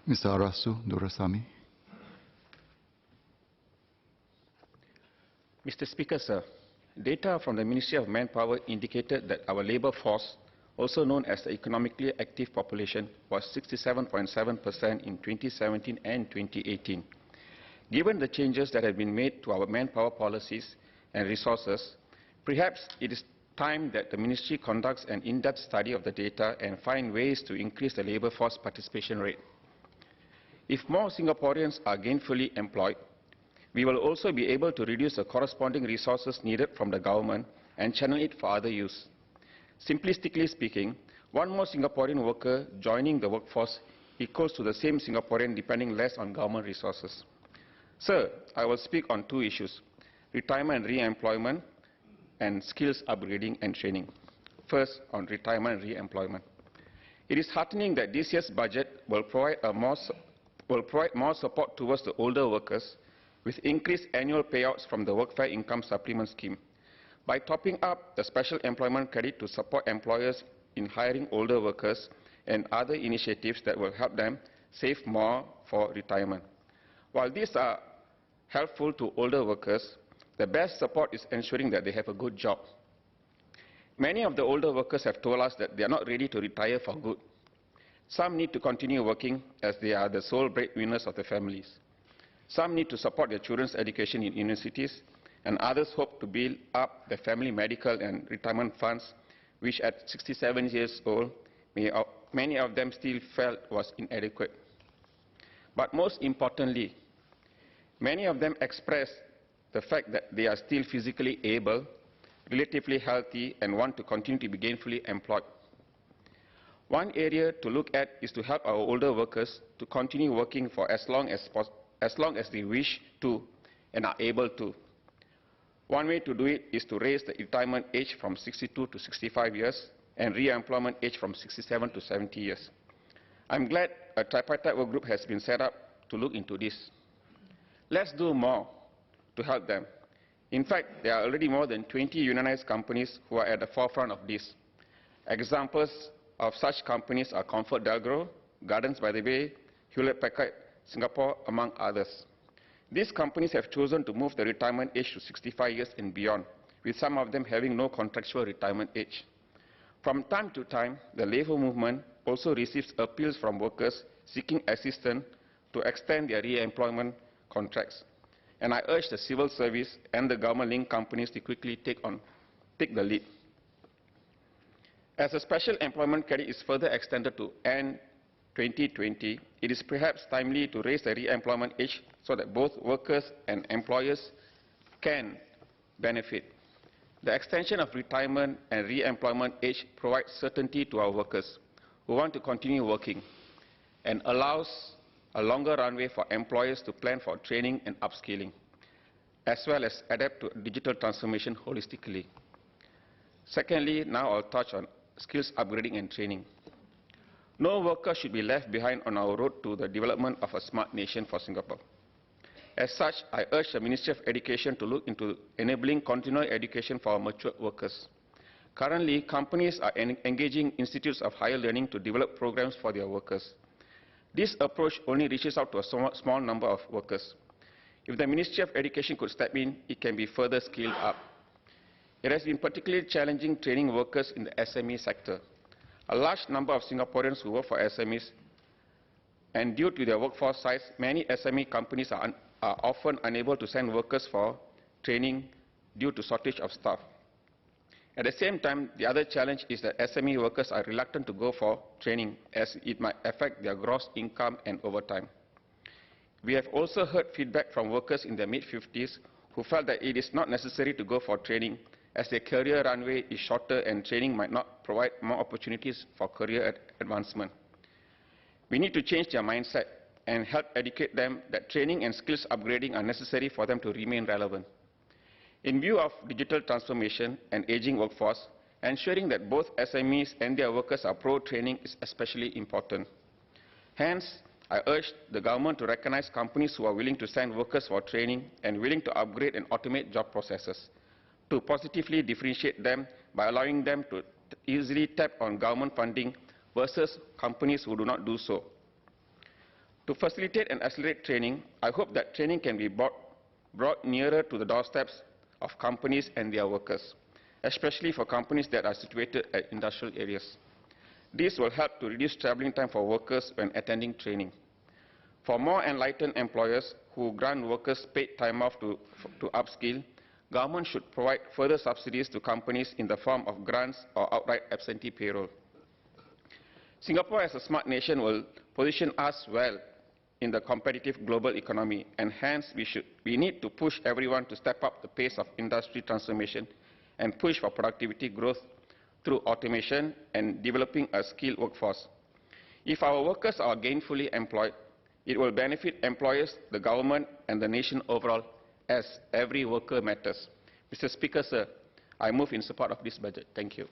Mr. Arasu Duraisamy. Mr. Speaker, sir, data from the Ministry of Manpower indicated that our labour force, also known as the economically active population, was 67.7% in 2017 and 2018. Given the changes that have been made to our manpower policies and resources, perhaps it is time that the Ministry conducts an in-depth study of the data and find ways to increase the labour force participation rate. If more Singaporeans are gainfully employed, we will also be able to reduce the corresponding resources needed from the government and channel it for other use. Simplistically speaking, one more Singaporean worker joining the workforce equals to the same Singaporean depending less on government resources. Sir, I will speak on two issues: retirement and re-employment, and skills upgrading and training. First, on retirement and re-employment. It is heartening that this year's budget will provide more support towards the older workers, with increased annual payouts from the Workfare Income Supplement Scheme. By topping up the special employment credit to support employers in hiring older workers and other initiatives that will help them save more for retirement. While these are helpful to older workers, the best support is ensuring that they have a good job. Many of the older workers have told us that they are not ready to retire for good. Some need to continue working as they are the sole breadwinners of their families. Some need to support their children's education in universities, and others hope to build up their family medical and retirement funds, which at 67 years old, many of them still felt was inadequate. But most importantly, many of them expressed the fact that they are still physically able, relatively healthy, and want to continue to be gainfully employed. One area to look at is to help our older workers to continue working for as long as they wish to and are able to. One way to do it is to raise the retirement age from 62 to 65 years and re-employment age from 67 to 70 years. I'm glad a tripartite work group has been set up to look into this. Let's do more to help them. In fact, there are already more than 20 unionized companies who are at the forefront of this. Examples of such companies are ComfortDelGro, Gardens by the Bay, Hewlett-Packard Singapore, among others. These companies have chosen to move the retirement age to 65 years and beyond, with some of them having no contractual retirement age. From time to time, the labour movement also receives appeals from workers seeking assistance to extend their re-employment contracts. And I urge the civil service and the government-linked companies to quickly take the lead. As the special employment credit is further extended to end 2020, it is perhaps timely to raise the re-employment age so that both workers and employers can benefit. The extension of retirement and re-employment age provides certainty to our workers who want to continue working and allows a longer runway for employers to plan for training and upskilling, as well as adapt to digital transformation holistically. Secondly, now I'll touch on skills upgrading and training. No worker should be left behind on our road to the development of a smart nation for Singapore. As such, I urge the Ministry of Education to look into enabling continuing education for our mature workers. Currently, companies are engaging institutes of higher learning to develop programs for their workers. This approach only reaches out to a small number of workers. If the Ministry of Education could step in, it can be further scaled up. It has been particularly challenging training workers in the SME sector. A large number of Singaporeans who work for SMEs, and due to their workforce size, many SME companies are often unable to send workers for training due to shortage of staff. At the same time, the other challenge is that SME workers are reluctant to go for training as it might affect their gross income and overtime. We have also heard feedback from workers in their mid-50s who felt that it is not necessary to go for training as their career runway is shorter and training might not provide more opportunities for career advancement. We need to change their mindset and help educate them that training and skills upgrading are necessary for them to remain relevant. In view of digital transformation and aging workforce, ensuring that both SMEs and their workers are pro-training is especially important. Hence, I urge the government to recognize companies who are willing to send workers for training and willing to upgrade and automate job processes, to positively differentiate them by allowing them to easily tap on government funding versus companies who do not do so. To facilitate and accelerate training, I hope that training can be brought nearer to the doorsteps of companies and their workers, especially for companies that are situated at industrial areas. This will help to reduce traveling time for workers when attending training. For more enlightened employers who grant workers paid time off to upskill, government should provide further subsidies to companies in the form of grants or outright absentee payroll. Singapore as a smart nation will position us well in the competitive global economy, and hence we need to push everyone to step up the pace of industry transformation and push for productivity growth through automation and developing a skilled workforce. If our workers are gainfully employed, it will benefit employers, the government, and the nation overall, as every worker matters. Mr. Speaker, sir, I move in support of this budget. Thank you.